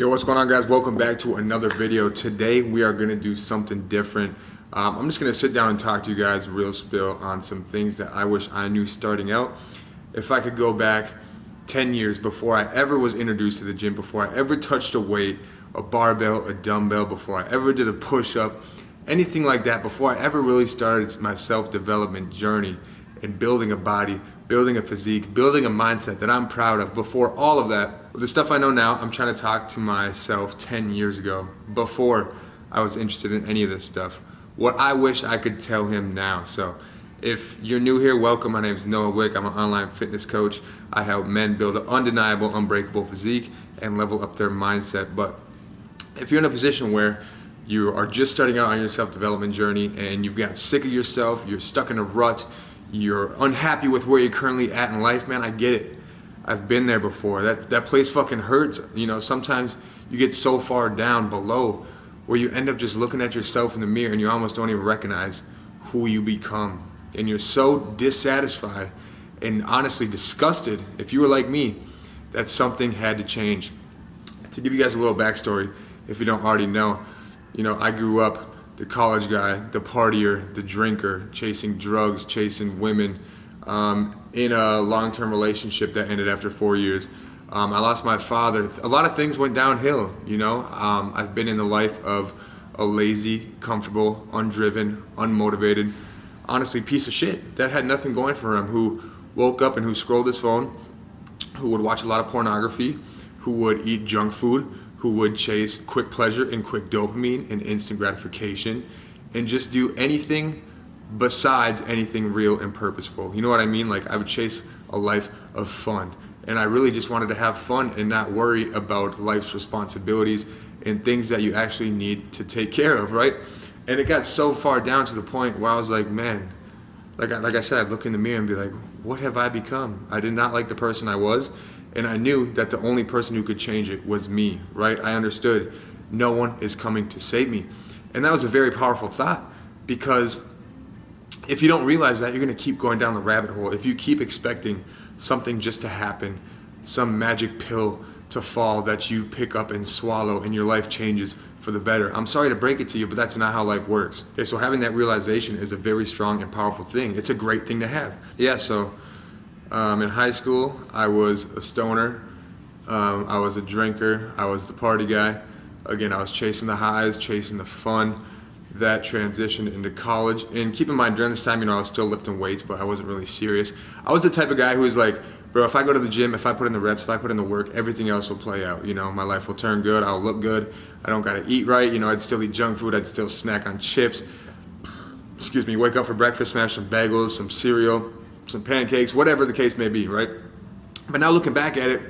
Yo, what's going on, guys? Welcome back to another video. Today we are going to do something different. I'm just going to sit down and talk to you guys real spill on some things that I wish I knew starting out. If I could go back 10 years before I ever was introduced to the gym, before I ever touched a weight, a barbell, a dumbbell, before I ever did a push-up, anything like that, before I ever really started my self-development journey in building a body, building a physique, building a mindset that I'm proud of, before all of that, the stuff I know now, I'm trying to talk to myself 10 years ago, before I was interested in any of this stuff. What I wish I could tell him now. So if you're new here, welcome. My name is Wick. I'm an online fitness coach. I help men build an undeniable, unbreakable physique and level up their mindset. But if you're in a position where you are just starting out on your self-development journey and you've got sick of yourself, you're stuck in a rut, you're unhappy with where you're currently at in life, man, I get it. I've been there before. That place fucking hurts. You know, sometimes you get so far down below where you end up just looking at yourself in the mirror and you almost don't even recognize who you become. And you're so dissatisfied and honestly disgusted, if you were like me, that something had to change. To give you guys a little backstory, if you don't already know, I grew up the college guy, the partier, the drinker, chasing drugs, chasing women, in a long-term relationship that ended after 4 years. I lost my father. A lot of things went downhill, I've been in the life of a lazy, comfortable, undriven, unmotivated, honestly, piece of shit that had nothing going for him, who woke up and who scrolled his phone, who would watch a lot of pornography, who would eat junk food, who would chase quick pleasure and quick dopamine and instant gratification, and just do anything besides anything real and purposeful. You know what I mean? Like, I would chase a life of fun, and I really just wanted to have fun and not worry about life's responsibilities and things that you actually need to take care of, right? And it got so far down to the point where I was like, man, like I said, I'd look in the mirror and be like, what have I become? I did not like the person I was, and I knew that the only person who could change it was me, right? I understood no one is coming to save me. And that was a very powerful thought, because if you don't realize that, you're going to keep going down the rabbit hole. If you keep expecting something just to happen, some magic pill to fall that you pick up and swallow and your life changes for the better, I'm sorry to break it to you, but that's not how life works. Okay, so having that realization is a very strong and powerful thing. It's a great thing to have. Yeah, so in high school, I was a stoner. I was a drinker. I was the party guy. Again, I was chasing the highs, chasing the fun. That transitioned into college. And keep in mind, during this time, I was still lifting weights, but I wasn't really serious. I was the type of guy who was like, bro, if I go to the gym, if I put in the reps, if I put in the work, everything else will play out. My life will turn good. I'll look good. I don't got to eat right. I'd still eat junk food. I'd still snack on chips. Wake up for breakfast, smash some bagels, some cereal, some pancakes, whatever the case may be, right? But now looking back at it,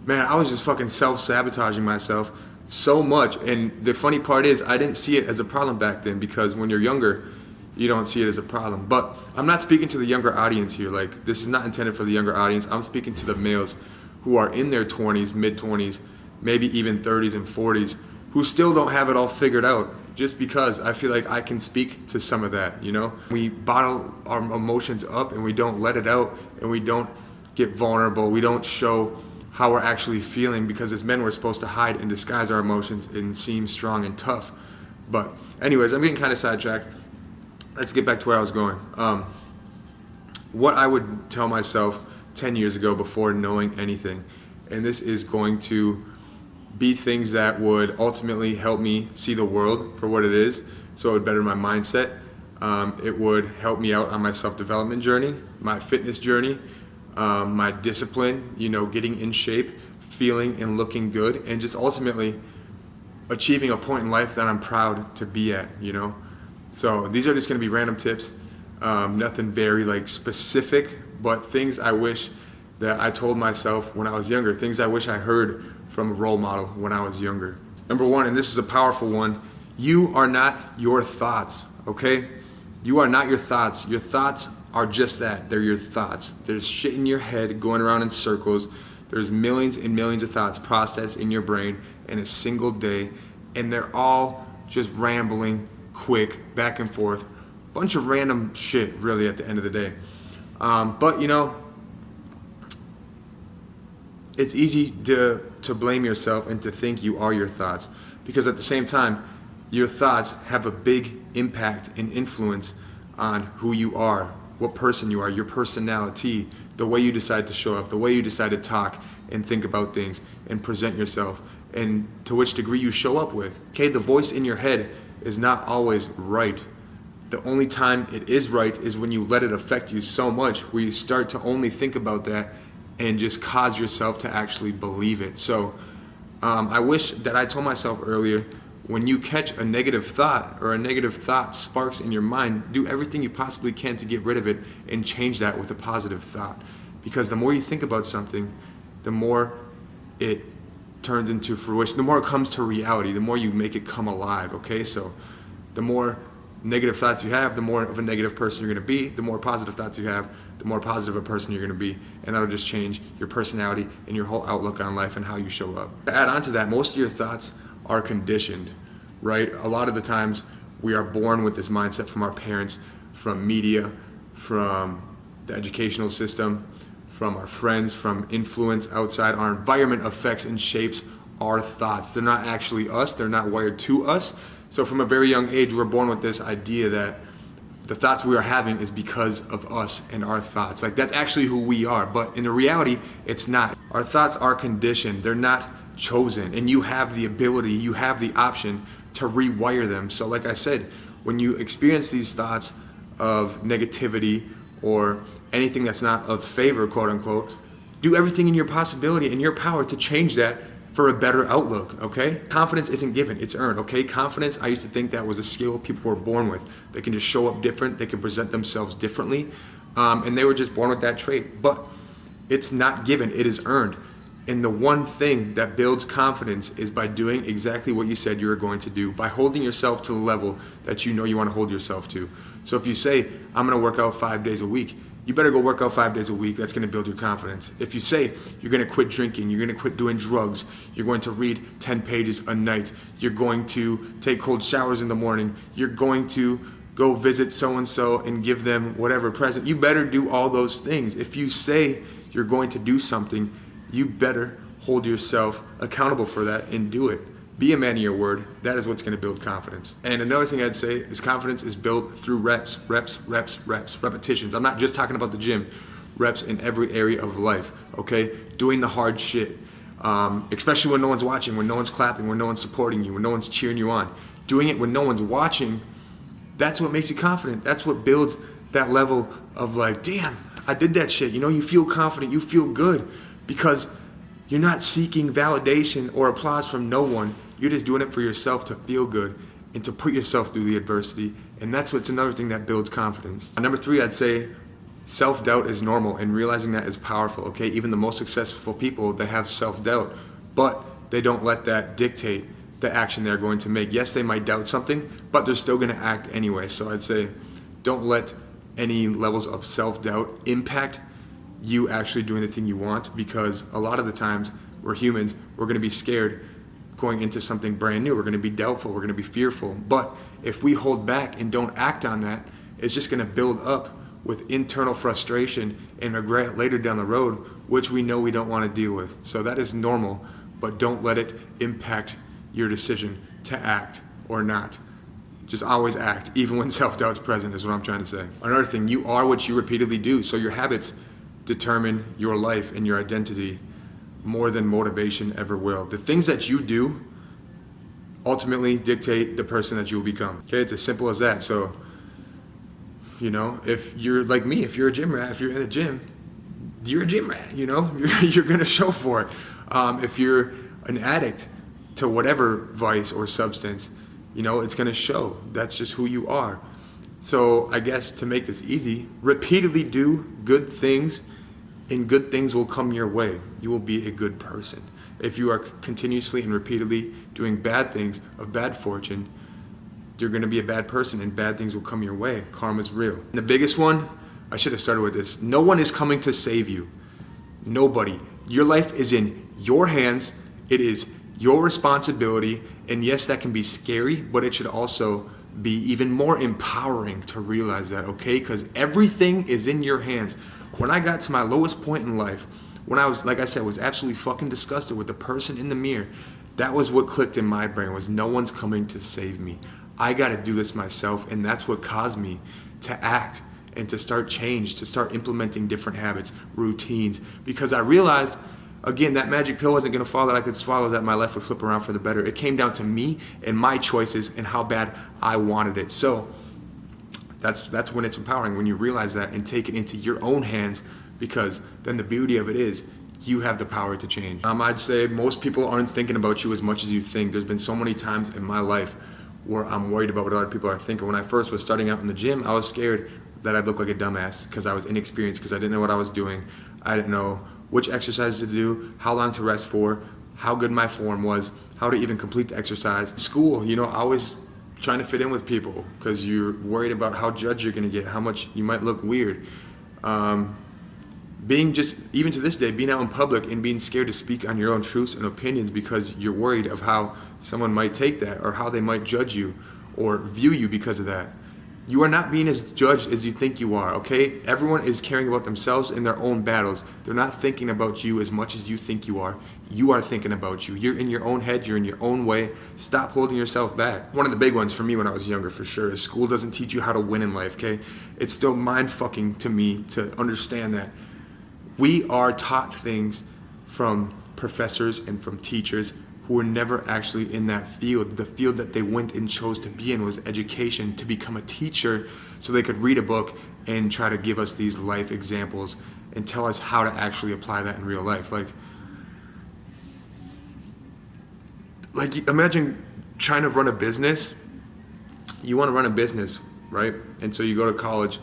man, I was just fucking self-sabotaging myself so much. And the funny part is, I didn't see it as a problem back then, because when you're younger, you don't see it as a problem. But I'm not speaking to the younger audience here. Like, this is not intended for the younger audience. I'm speaking to the males who are in their 20s, mid-20s, maybe even 30s and 40s, who still don't have it all figured out. Just because I feel like I can speak to some of that, We bottle our emotions up and we don't let it out, and we don't get vulnerable. We don't show how we're actually feeling, because as men, we're supposed to hide and disguise our emotions and seem strong and tough. But anyways, I'm getting kind of sidetracked. Let's get back to where I was going. What I would tell myself 10 years ago before knowing anything, and this is going to be things that would ultimately help me see the world for what it is, so it would better my mindset. It would help me out on my self-development journey, my fitness journey, my discipline, getting in shape, feeling and looking good, and just ultimately achieving a point in life that I'm proud to be at, So these are just going to be random tips, nothing very specific, but things I wish that I told myself when I was younger, things I wish I heard from a role model when I was younger. Number one, and this is a powerful one, you are not your thoughts, okay? You are not your thoughts. Your thoughts are just that. They're your thoughts. There's shit in your head going around in circles. There's millions and millions of thoughts processed in your brain in a single day, and they're all just rambling, quick, back and forth. Bunch of random shit, really, at the end of the day. But it's easy to blame yourself and to think you are your thoughts, because at the same time, your thoughts have a big impact and influence on who you are, what person you are, your personality, the way you decide to show up, the way you decide to talk and think about things and present yourself, and to which degree you show up with. Okay, the voice in your head is not always right. The only time it is right is when you let it affect you so much where you start to only think about that and just cause yourself to actually believe it. So I wish that I told myself earlier, when you catch a negative thought or a negative thought sparks in your mind, do everything you possibly can to get rid of it and change that with a positive thought. Because the more you think about something, the more it turns into fruition, the more it comes to reality, the more you make it come alive, okay? So the more negative thoughts you have, the more of a negative person you're going to be. The more positive thoughts you have, the more positive a person you're going to be. And that'll just change your personality and your whole outlook on life and how you show up. To add on to that, most of your thoughts are conditioned, right? A lot of the times we are born with this mindset from our parents, from media, from the educational system, from our friends, from influence outside. Our environment affects and shapes our thoughts. They're not actually us. They're not wired to us. So from a very young age, we're born with this idea that the thoughts we are having is because of us and our thoughts. Like, that's actually who we are. But in the reality, it's not. Our thoughts are conditioned. They're not chosen. And you have the ability, you have the option to rewire them. So like I said, when you experience these thoughts of negativity or anything that's not of favor, quote unquote, do everything in your possibility and your power to change that for a better outlook, okay? Confidence isn't given, it's earned, okay? Confidence, I used to think that was a skill people were born with. They can just show up different, they can present themselves differently, and they were just born with that trait. But it's not given, it is earned. And the one thing that builds confidence is by doing exactly what you said you were going to do, by holding yourself to the level that you know you want to hold yourself to. So if you say, I'm gonna work out 5 days a week, you better go work out 5 days a week. That's gonna build your confidence. If you say you're gonna quit drinking, you're gonna quit doing drugs, you're going to read 10 pages a night, you're going to take cold showers in the morning, you're going to go visit so-and-so and give them whatever present, you better do all those things. If you say you're going to do something, you better hold yourself accountable for that and do it. Be a man of your word. That is what's going to build confidence. And another thing I'd say is confidence is built through reps, repetitions. I'm not just talking about the gym. Reps in every area of life, okay? Doing the hard shit, especially when no one's watching, when no one's clapping, when no one's supporting you, when no one's cheering you on. Doing it when no one's watching, that's what makes you confident. That's what builds that level of like, damn, I did that shit. You know, you feel confident, you feel good because you're not seeking validation or applause from no one. You're just doing it for yourself to feel good and to put yourself through the adversity. And that's what's another thing that builds confidence. Number 3, I'd say self-doubt is normal, and realizing that is powerful, okay? Even the most successful people, they have self-doubt, but they don't let that dictate the action they're going to make. Yes, they might doubt something, but they're still gonna act anyway. So I'd say don't let any levels of self-doubt impact you actually doing the thing you want, because a lot of the times we're humans, we're gonna be scared going into something brand new. We're gonna be doubtful, we're gonna be fearful. But if we hold back and don't act on that, it's just gonna build up with internal frustration and regret later down the road, which we know we don't wanna deal with. So that is normal, but don't let it impact your decision to act or not. Just always act, even when self-doubt's present, is what I'm trying to say. Another thing, you are what you repeatedly do. So your habits determine your life and your identity more than motivation ever will. The things that you do ultimately dictate the person that you will become. Okay, it's as simple as that. So, you know, if you're like me, if you're a gym rat, if you're in a gym, you're a gym rat, you know, you're gonna show for it. If you're an addict to whatever vice or substance, you know, it's gonna show. That's just who you are. So I guess to make this easy, repeatedly do good things, and good things will come your way. You will be a good person. If you are continuously and repeatedly doing bad things of bad fortune, you're gonna be a bad person and bad things will come your way. Karma's real. And the biggest one, I should have started with this. No one is coming to save you. Nobody. Your life is in your hands. It is your responsibility. And yes, that can be scary, but it should also be even more empowering to realize that, okay? Because everything is in your hands. When I got to my lowest point in life, when I was, like I said, was absolutely fucking disgusted with the person in the mirror, that was what clicked in my brain, was no one's coming to save me. I gotta do this myself, and that's what caused me to act and to start change, to start implementing different habits, routines, because I realized, again, that magic pill wasn't gonna fall that I could swallow, that my life would flip around for the better. It came down to me and my choices and how bad I wanted it. So that's when it's empowering, when you realize that and take it into your own hands, because then the beauty of it is you have the power to change. I'd say most people aren't thinking about you as much as you think. There's been so many times in my life where I'm worried about what other people are thinking. When I first was starting out in the gym, I was scared that I'd look like a dumbass because I was inexperienced, because I didn't know what I was doing. I didn't know which exercises to do, how long to rest for, how good my form was, how to even complete the exercise. School, always trying to fit in with people because you're worried about how judged you're gonna get, how much you might look weird. Being just, even to this day, being out in public and being scared to speak on your own truths and opinions because you're worried of how someone might take that or how they might judge you or view you because of that. You are not being as judged as you think you are, okay? Everyone is caring about themselves in their own battles. They're not thinking about you as much as you think you are. You are thinking about you. You're in your own head. You're in your own way. Stop holding yourself back. One of the big ones for me when I was younger, for sure, is school doesn't teach you how to win in life, okay? It's still mind-fucking to me to understand that we are taught things from professors and from teachers who were never actually in that field. The field that they went and chose to be in was education, to become a teacher so they could read a book and try to give us these life examples and tell us how to actually apply that in real life. Like imagine trying to run a business. You want to run a business, right? And so you go to college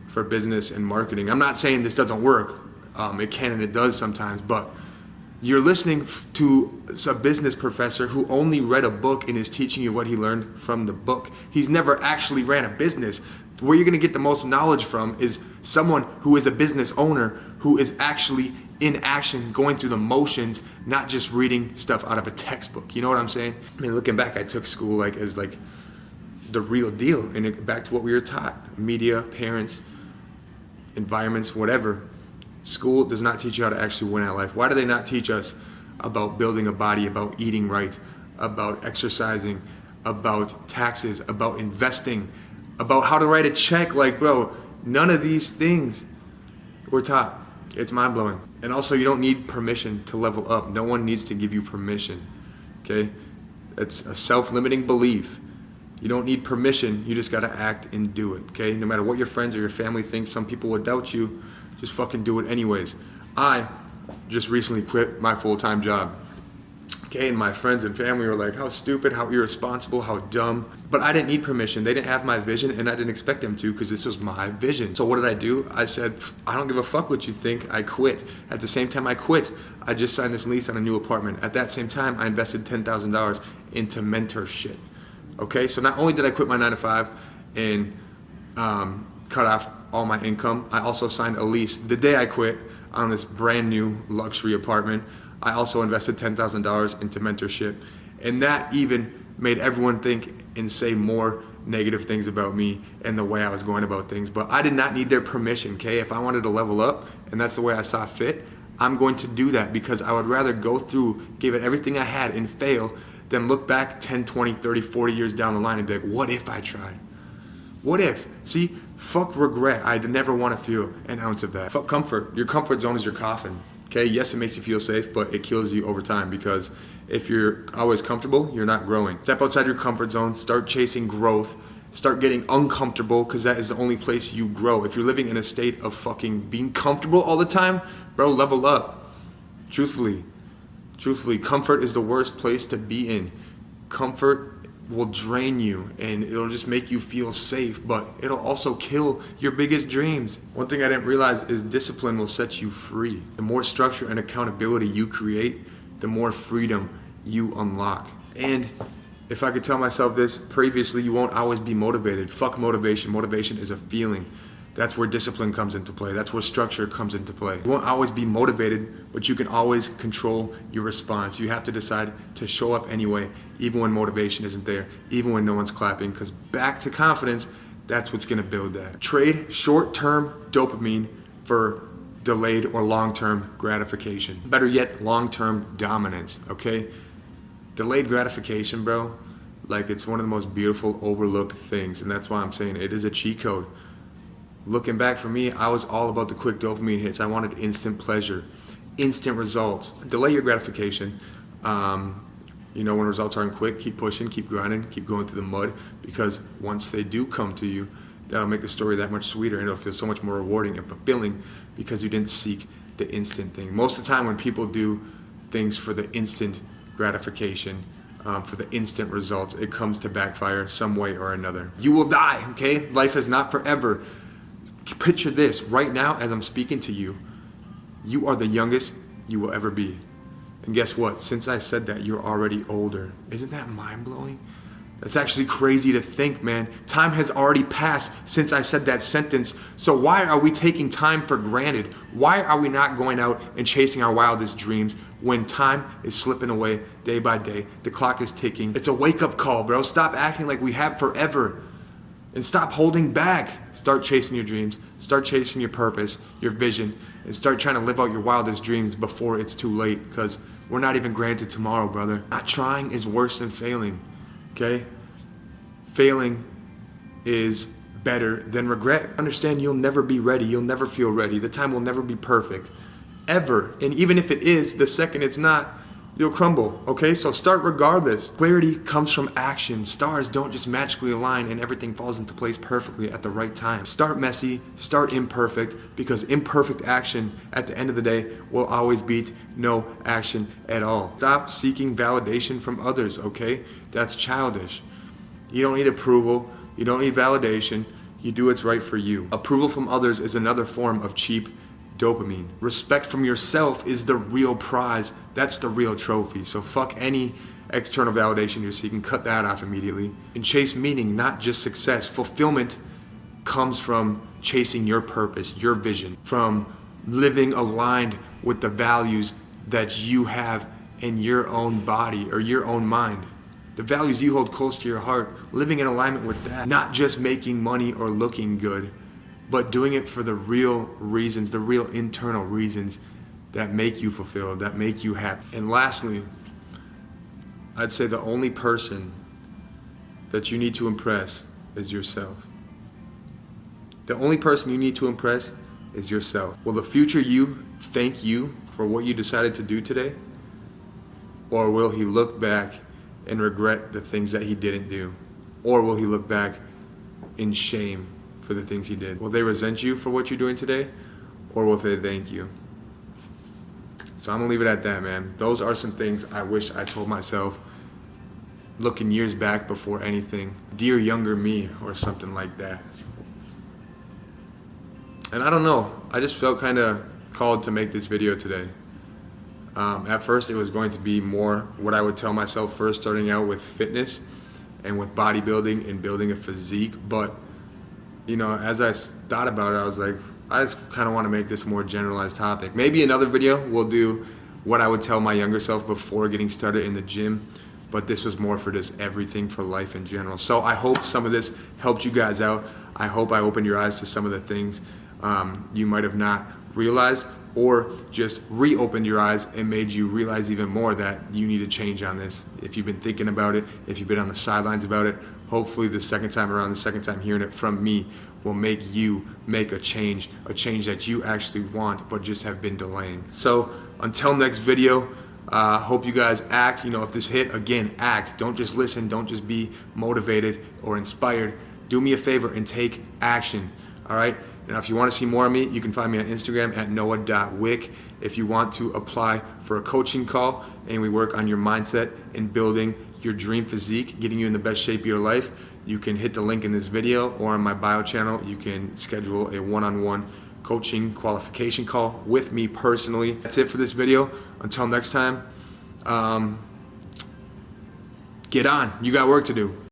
for business and marketing. I'm not saying this doesn't work. It can and it does sometimes, but you're listening to a business professor who only read a book and is teaching you what he learned from the book. He's never actually ran a business. Where you're going to get the most knowledge from is someone who is a business owner who is actually in action, going through the motions, not just reading stuff out of a textbook. You know what I'm saying? I mean, looking back, I took school as the real deal, and back to what we were taught: media, parents, environments, whatever. School does not teach you how to actually win at life. Why do they not teach us about building a body, about eating right, about exercising, about taxes, about investing, about how to write a check? Bro, none of these things were taught. It's mind-blowing. And also, you don't need permission to level up. No one needs to give you permission, okay? It's a self-limiting belief. You don't need permission. You just got to act and do it, okay? No matter what your friends or your family think, some people would doubt you. Just fucking do it anyways. I just recently quit my full-time job. Okay, and my friends and family were like, how stupid, how irresponsible, how dumb. But I didn't need permission. They didn't have my vision, and I didn't expect them to, because this was my vision. So what did I do? I said, I don't give a fuck what you think. I quit. At the same time I quit, I just signed this lease on a new apartment. At that same time, I invested $10,000 into mentorship. Okay, so not only did I quit my 9-to-5 and cut off all my income, I also signed a lease the day I quit on this brand new luxury apartment. I also invested $10,000 into mentorship, and that even made everyone think and say more negative things about me and the way I was going about things. But I did not need their permission, okay? If I wanted to level up, and that's the way I saw fit, I'm going to do that, because I would rather go through, give it everything I had, and fail than look back 10, 20, 30, 40 years down the line and be like, what if I tried? What if? See, fuck regret. I never want to feel an ounce of that. Fuck comfort. Your comfort zone is your coffin. Okay, yes, it makes you feel safe, but it kills you over time, because if you're always comfortable, you're not growing. Step outside your comfort zone, start chasing growth, start getting uncomfortable, because that is the only place you grow. If you're living in a state of fucking being comfortable all the time, bro, level up. Truthfully, comfort is the worst place to be in. Comfort will drain you, and it'll just make you feel safe, but it'll also kill your biggest dreams. One thing I didn't realize is discipline will set you free. The more structure and accountability you create, the more freedom you unlock. And if I could tell myself this previously, you won't always be motivated. Fuck motivation. Motivation is a feeling. That's where discipline comes into play. That's where structure comes into play. You won't always be motivated, but you can always control your response. You have to decide to show up anyway, even when motivation isn't there, even when no one's clapping, because back to confidence, that's what's gonna build that. Trade short-term dopamine for delayed or long-term gratification. Better yet, long-term dominance, okay? Delayed gratification, bro, like it's one of the most beautiful overlooked things, and that's why I'm saying it is a cheat code. Looking back for me, I was all about the quick dopamine hits. I wanted instant pleasure, instant results. Delay your gratification. When results aren't quick, keep pushing, keep grinding, keep going through the mud, because once they do come to you, that'll make the story that much sweeter, and it'll feel so much more rewarding and fulfilling because you didn't seek the instant thing. Most of the time when people do things for the instant gratification, for the instant results, it comes to backfire some way or another. You will die, okay? Life is not forever. Picture this, right now as I'm speaking to you, you are the youngest you will ever be. And guess what? Since I said that, you're already older. Isn't that mind-blowing? That's actually crazy to think, man. Time has already passed since I said that sentence. So why are we taking time for granted? Why are we not going out and chasing our wildest dreams when time is slipping away day by day? The clock is ticking. It's a wake-up call, bro. Stop acting like we have forever and stop holding back. Start chasing your dreams. Start chasing your purpose, your vision, and start trying to live out your wildest dreams before it's too late, because we're not even granted tomorrow, brother. Not trying is worse than failing, okay? Failing is better than regret. Understand, you'll never be ready. You'll never feel ready. The time will never be perfect, ever. And even if it is, the second it's not, you'll crumble, okay? So start regardless. Clarity comes from action. Stars don't just magically align and everything falls into place perfectly at the right time. Start messy, start imperfect, because imperfect action at the end of the day will always beat no action at all. Stop seeking validation from others, okay? That's childish. You don't need approval. You don't need validation. You do what's right for you. Approval from others is another form of cheap dopamine. Respect from yourself is the real prize. That's the real trophy. So fuck any external validation you're seeking. Cut that off immediately. And chase meaning, not just success. Fulfillment comes from chasing your purpose, your vision, from living aligned with the values that you have in your own body or your own mind. The values you hold close to your heart, living in alignment with that. Not just making money or looking good, but doing it for the real reasons, the real internal reasons that make you fulfilled, that make you happy. And lastly, I'd say the only person that you need to impress is yourself. The only person you need to impress is yourself. Will the future you thank you for what you decided to do today? Or will he look back and regret the things that he didn't do? Or will he look back in shame for the things he did? Will they resent you for what you're doing today, or will they thank you? So I'm gonna leave it at that, man. Those are some things I wish I told myself looking years back before anything. Dear younger me, or something like that. And I don't know, I just felt kind of called to make this video today. At first it was going to be more what I would tell myself first starting out with fitness and with bodybuilding and building a physique, but as I thought about it, I was like, I just kind of want to make this a more generalized topic. Maybe another video we'll do what I would tell my younger self before getting started in the gym, but this was more for just everything for life in general. So I hope some of this helped you guys out. I hope I opened your eyes to some of the things you might have not realized, or just reopened your eyes and made you realize even more that you need to change on this. If you've been thinking about it, if you've been on the sidelines about it, hopefully the second time hearing it from me will make you make a change that you actually want but just have been delaying. So until next video, hope you guys act. If this hit, again, act. Don't just listen, don't just be motivated or inspired. Do me a favor and take action, all right? Now, if you want to see more of me, you can find me on Instagram at noah.wick. If you want to apply for a coaching call and we work on your mindset and building your dream physique, getting you in the best shape of your life, you can hit the link in this video, or on my bio channel, you can schedule a one-on-one coaching qualification call with me personally. That's it for this video. Until next time, get on. You got work to do.